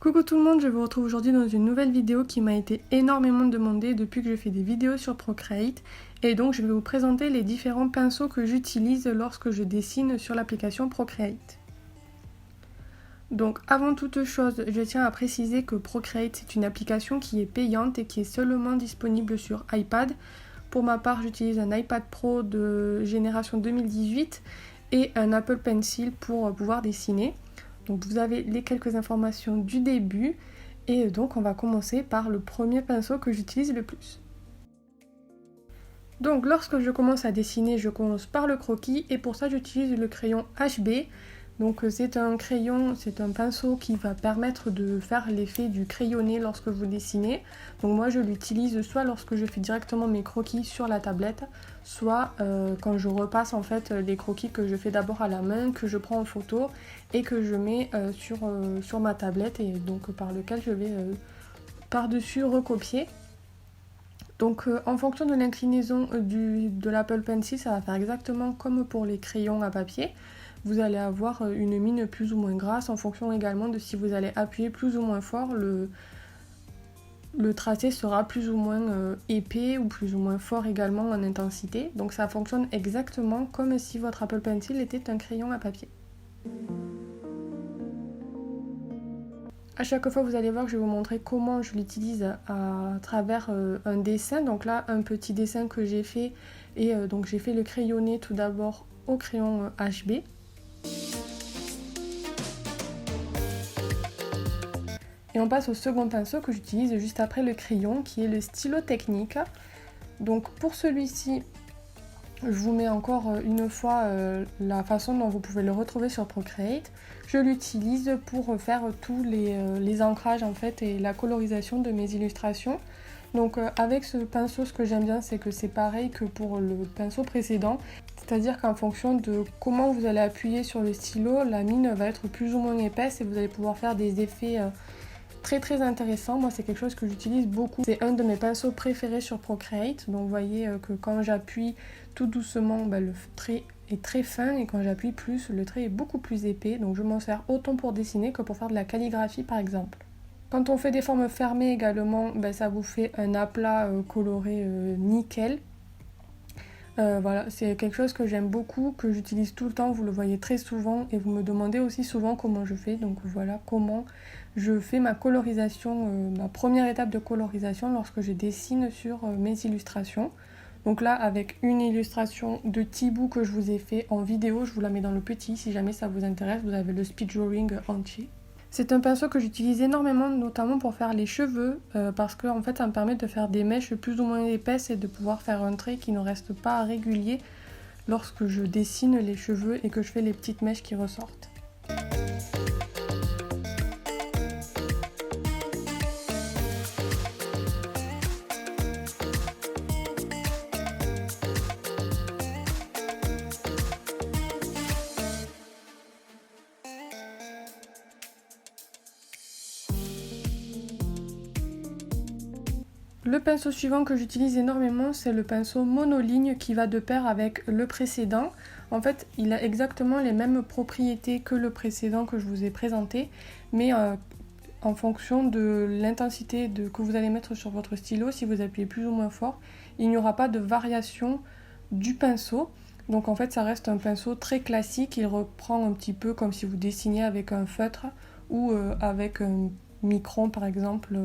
Coucou tout le monde, je vous retrouve aujourd'hui dans une nouvelle vidéo qui m'a été énormément demandée depuis que je fais des vidéos sur Procreate. Et donc je vais vous présenter les différents pinceaux que j'utilise lorsque je dessine sur l'application Procreate. Donc avant toute chose, je tiens à préciser que Procreate c'est une application qui est payante et qui est seulement disponible sur iPad. Pour ma part, j'utilise un iPad Pro de génération 2018 et un Apple Pencil pour pouvoir dessiner. Donc vous avez les quelques informations du début et donc on va commencer par le premier pinceau que j'utilise le plus. Donc lorsque je commence à dessiner, je commence par le croquis et pour ça j'utilise le crayon HB. Donc c'est un crayon, c'est un pinceau qui va permettre de faire l'effet du crayonné lorsque vous dessinez. Donc moi je l'utilise soit lorsque je fais directement mes croquis sur la tablette, soit quand je repasse en fait les croquis que je fais d'abord à la main, que je prends en photo et que je mets sur ma tablette et donc par lequel je vais par-dessus recopier. Donc en fonction de l'inclinaison de l'Apple Pencil, ça va faire exactement comme pour les crayons à papier. Vous allez avoir une mine plus ou moins grasse en fonction également de si vous allez appuyer plus ou moins fort, le tracé sera plus ou moins épais ou plus ou moins fort également en intensité. Donc ça fonctionne exactement comme si votre Apple Pencil était un crayon à papier. À chaque fois, vous allez voir que je vais vous montrer comment je l'utilise à travers un dessin. Donc là, un petit dessin que j'ai fait et donc j'ai fait le crayonné tout d'abord au crayon HB. Et on passe au second pinceau que j'utilise juste après le crayon, qui est le stylo technique. Donc pour celui-ci, je vous mets encore une fois la façon dont vous pouvez le retrouver sur Procreate. Je l'utilise pour faire tous les ancrages en fait et la colorisation de mes illustrations. Donc avec ce pinceau, ce que j'aime bien, c'est que c'est pareil que pour le pinceau précédent. C'est-à-dire qu'en fonction de comment vous allez appuyer sur le stylo, la mine va être plus ou moins épaisse et vous allez pouvoir faire des effets très intéressant. Moi c'est quelque chose que j'utilise beaucoup, c'est un de mes pinceaux préférés sur Procreate. Donc vous voyez que quand j'appuie tout doucement, le trait est très fin et quand j'appuie plus, le trait est beaucoup plus épais. Donc je m'en sers autant pour dessiner que pour faire de la calligraphie par exemple. Quand on fait des formes fermées également, ça vous fait un aplat coloré nickel. Voilà, c'est quelque chose que j'aime beaucoup, que j'utilise tout le temps, vous le voyez très souvent et vous me demandez aussi souvent comment je fais. Donc voilà comment je fais ma colorisation, ma première étape de colorisation lorsque je dessine sur mes illustrations. Donc là avec une illustration de Thibaut que je vous ai fait en vidéo, je vous la mets dans le petit si jamais ça vous intéresse, vous avez le speed drawing entier. C'est un pinceau que j'utilise énormément, notamment pour faire les cheveux, parce que en fait, ça me permet de faire des mèches plus ou moins épaisses et de pouvoir faire un trait qui ne reste pas régulier lorsque je dessine les cheveux et que je fais les petites mèches qui ressortent. Le pinceau suivant que j'utilise énormément, c'est le pinceau monoligne qui va de pair avec le précédent. En fait, il a exactement les mêmes propriétés que le précédent que je vous ai présenté, mais en fonction de l'intensité que vous allez mettre sur votre stylo, si vous appuyez plus ou moins fort, il n'y aura pas de variation du pinceau. Donc en fait, ça reste un pinceau très classique, il reprend un petit peu comme si vous dessiniez avec un feutre ou avec un micron par exemple,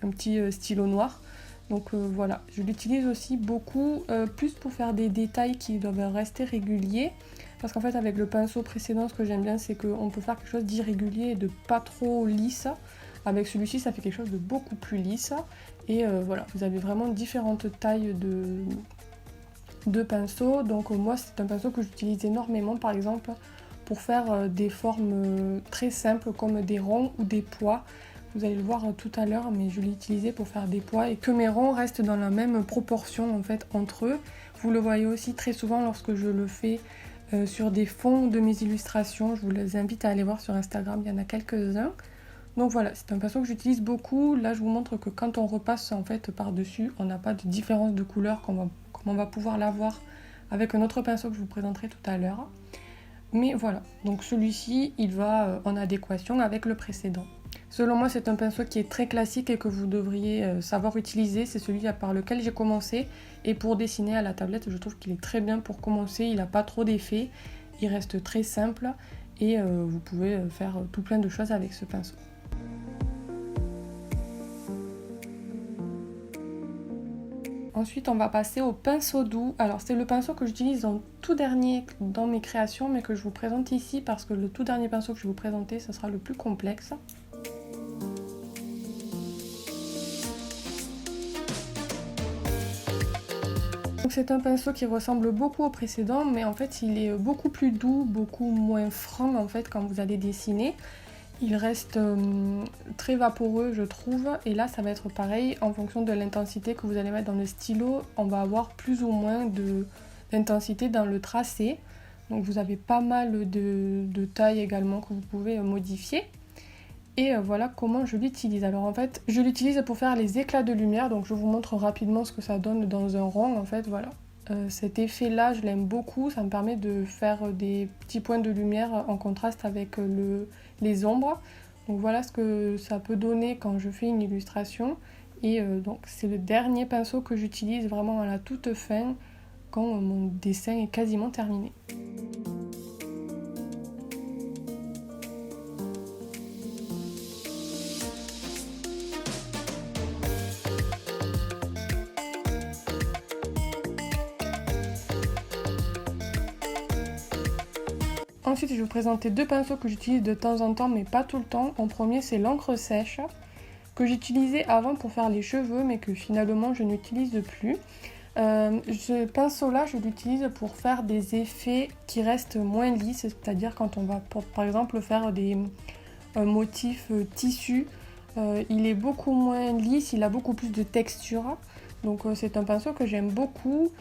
un petit stylo noir. Donc voilà, je l'utilise aussi beaucoup, plus pour faire des détails qui doivent rester réguliers. Parce qu'en fait avec le pinceau précédent, ce que j'aime bien c'est qu'on peut faire quelque chose d'irrégulier et de pas trop lisse. Avec celui-ci ça fait quelque chose de beaucoup plus lisse. Et voilà, vous avez vraiment différentes tailles de pinceaux. Donc moi c'est un pinceau que j'utilise énormément par exemple pour faire des formes très simples comme des ronds ou des pois. Vous allez le voir tout à l'heure, mais je l'ai utilisé pour faire des pois et que mes ronds restent dans la même proportion en fait entre eux. Vous le voyez aussi très souvent lorsque je le fais sur des fonds de mes illustrations. Je vous les invite à aller voir sur Instagram, il y en a quelques-uns. Donc voilà, c'est un pinceau que j'utilise beaucoup. Là, je vous montre que quand on repasse en fait par-dessus, on n'a pas de différence de couleur comme on va pouvoir l'avoir avec un autre pinceau que je vous présenterai tout à l'heure. Mais voilà, donc celui-ci, il va en adéquation avec le précédent. Selon moi, c'est un pinceau qui est très classique et que vous devriez savoir utiliser. C'est celui par lequel j'ai commencé. Et pour dessiner à la tablette, je trouve qu'il est très bien pour commencer. Il n'a pas trop d'effet. Il reste très simple. Et vous pouvez faire tout plein de choses avec ce pinceau. Ensuite, on va passer au pinceau doux. Alors, c'est le pinceau que j'utilise en tout dernier dans mes créations, mais que je vous présente ici parce que le tout dernier pinceau que je vais vous présenter, ce sera le plus complexe. Donc, c'est un pinceau qui ressemble beaucoup au précédent, mais en fait, il est beaucoup plus doux, beaucoup moins franc en fait quand vous allez dessiner. Il reste très vaporeux, je trouve, et là ça va être pareil en fonction de l'intensité que vous allez mettre dans le stylo. On va avoir plus ou moins d'intensité dans le tracé, donc vous avez pas mal de tailles également que vous pouvez modifier. Et voilà comment je l'utilise. Alors en fait, je l'utilise pour faire les éclats de lumière, donc je vous montre rapidement ce que ça donne dans un rond en fait, voilà. Cet effet là je l'aime beaucoup, ça me permet de faire des petits points de lumière en contraste avec les ombres. Donc voilà ce que ça peut donner quand je fais une illustration. Et donc c'est le dernier pinceau que j'utilise vraiment à la toute fin quand mon dessin est quasiment terminé. Ensuite, je vais vous présenter deux pinceaux que j'utilise de temps en temps, mais pas tout le temps. En premier, c'est l'encre sèche, que j'utilisais avant pour faire les cheveux, mais que finalement, je n'utilise plus. Ce pinceau-là, je l'utilise pour faire des effets qui restent moins lisses, c'est-à-dire quand on va, par exemple, faire des motifs tissus. Il est beaucoup moins lisse, il a beaucoup plus de texture. Donc c'est un pinceau que j'aime beaucoup.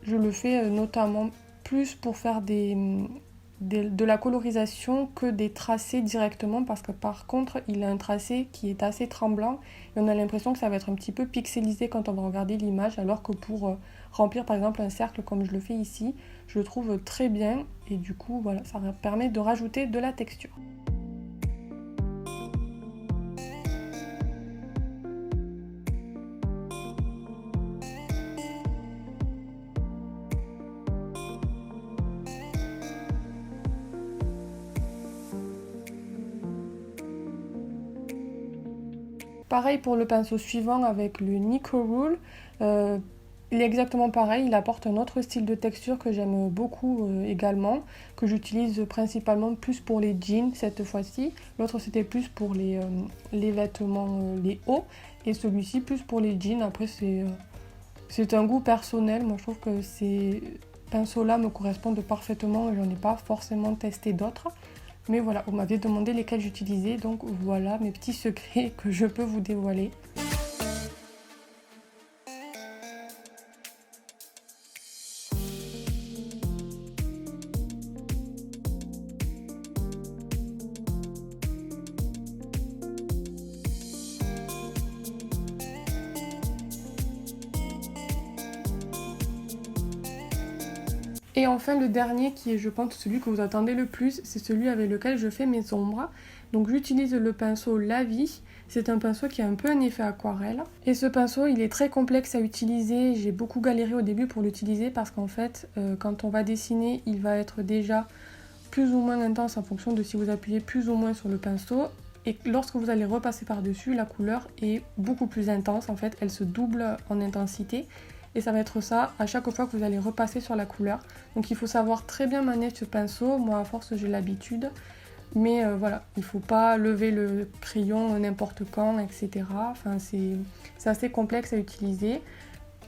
Je le fais notamment plus pour faire de la colorisation que des tracés directement, parce que par contre il a un tracé qui est assez tremblant et on a l'impression que ça va être un petit peu pixelisé quand on va regarder l'image, alors que pour remplir par exemple un cercle comme je le fais ici, je le trouve très bien et du coup voilà, ça permet de rajouter de la texture. Pareil pour le pinceau suivant avec le Nico Rule, il est exactement pareil, il apporte un autre style de texture que j'aime beaucoup également, que j'utilise principalement plus pour les jeans cette fois-ci. L'autre c'était plus pour les vêtements, les hauts, et celui-ci plus pour les jeans. Après c'est un goût personnel, moi je trouve que ces pinceaux-là me correspondent parfaitement et j'en ai pas forcément testé d'autres. Mais voilà, vous m'avez demandé lesquels j'utilisais, donc voilà mes petits secrets que je peux vous dévoiler. Et enfin le dernier qui est je pense celui que vous attendez le plus, c'est celui avec lequel je fais mes ombres. Donc j'utilise le pinceau La Vie, c'est un pinceau qui a un peu un effet aquarelle. Et ce pinceau il est très complexe à utiliser, j'ai beaucoup galéré au début pour l'utiliser parce qu'en fait quand on va dessiner il va être déjà plus ou moins intense en fonction de si vous appuyez plus ou moins sur le pinceau. Et lorsque vous allez repasser par dessus, la couleur est beaucoup plus intense, en fait elle se double en intensité. Et ça va être ça à chaque fois que vous allez repasser sur la couleur. Donc il faut savoir très bien manier ce pinceau. Moi à force j'ai l'habitude. Mais voilà, il ne faut pas lever le crayon n'importe quand, etc. Enfin c'est assez complexe à utiliser.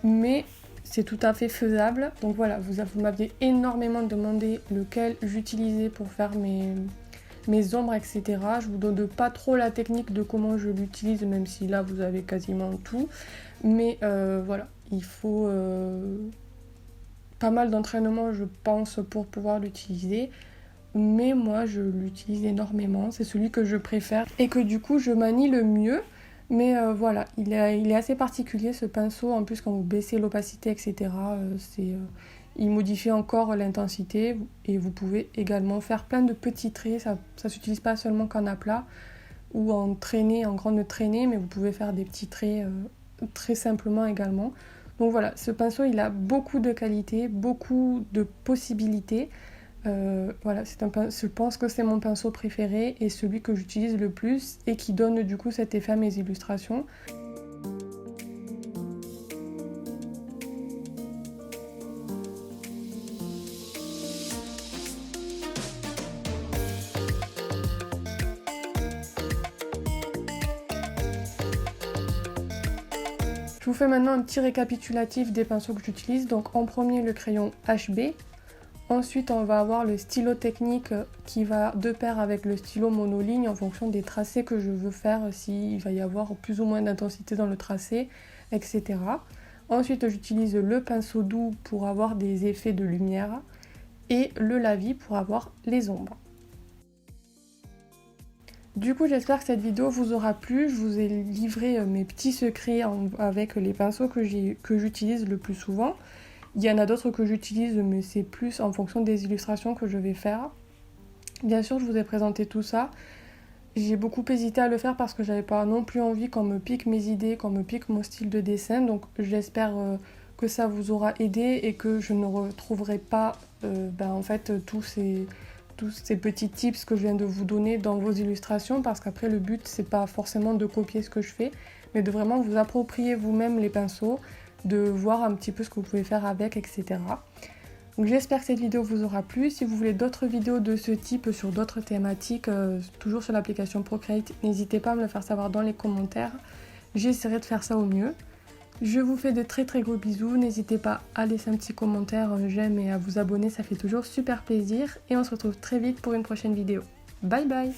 Mais c'est tout à fait faisable. Donc voilà, vous m'aviez énormément demandé lequel j'utilisais pour faire mes ombres, etc. Je vous donne pas trop la technique de comment je l'utilise, même si là vous avez quasiment tout. Mais voilà. Il faut pas mal d'entraînement, je pense, pour pouvoir l'utiliser. Mais moi, je l'utilise énormément. C'est celui que je préfère et que du coup, je manie le mieux. Mais voilà, il est assez particulier ce pinceau. En plus, quand vous baissez l'opacité, etc., il modifie encore l'intensité. Et vous pouvez également faire plein de petits traits. Ça ne s'utilise pas seulement qu'en aplat. ou en traînée, en grande traînée, mais vous pouvez faire des petits traits très simplement également. Donc voilà, ce pinceau il a beaucoup de qualités, beaucoup de possibilités. Voilà, je pense que c'est mon pinceau préféré et celui que j'utilise le plus et qui donne du coup cet effet à mes illustrations. Je vous fais maintenant un petit récapitulatif des pinceaux que j'utilise. Donc en premier le crayon HB. Ensuite on va avoir le stylo technique qui va de pair avec le stylo monoligne en fonction des tracés que je veux faire, s'il va y avoir plus ou moins d'intensité dans le tracé, etc. Ensuite j'utilise le pinceau doux pour avoir des effets de lumière et le lavis pour avoir les ombres. Du coup, j'espère que cette vidéo vous aura plu. Je vous ai livré mes petits secrets avec les pinceaux que j'utilise le plus souvent. Il y en a d'autres que j'utilise, mais c'est plus en fonction des illustrations que je vais faire. Bien sûr, je vous ai présenté tout ça. J'ai beaucoup hésité à le faire parce que j'avais pas non plus envie qu'on me pique mes idées, qu'on me pique mon style de dessin. Donc j'espère que ça vous aura aidé et que je ne retrouverai pas en fait tous ces petits tips que je viens de vous donner dans vos illustrations, parce qu'après le but c'est pas forcément de copier ce que je fais, mais de vraiment vous approprier vous-même les pinceaux, de voir un petit peu ce que vous pouvez faire avec, etc. Donc j'espère que cette vidéo vous aura plu. Si vous voulez d'autres vidéos de ce type sur d'autres thématiques, toujours sur l'application Procreate, n'hésitez pas à me le faire savoir dans les commentaires. J'essaierai de faire ça au mieux. Je vous fais de très très gros bisous, n'hésitez pas à laisser un petit commentaire, j'aime, et à vous abonner, ça fait toujours super plaisir. Et on se retrouve très vite pour une prochaine vidéo. Bye bye!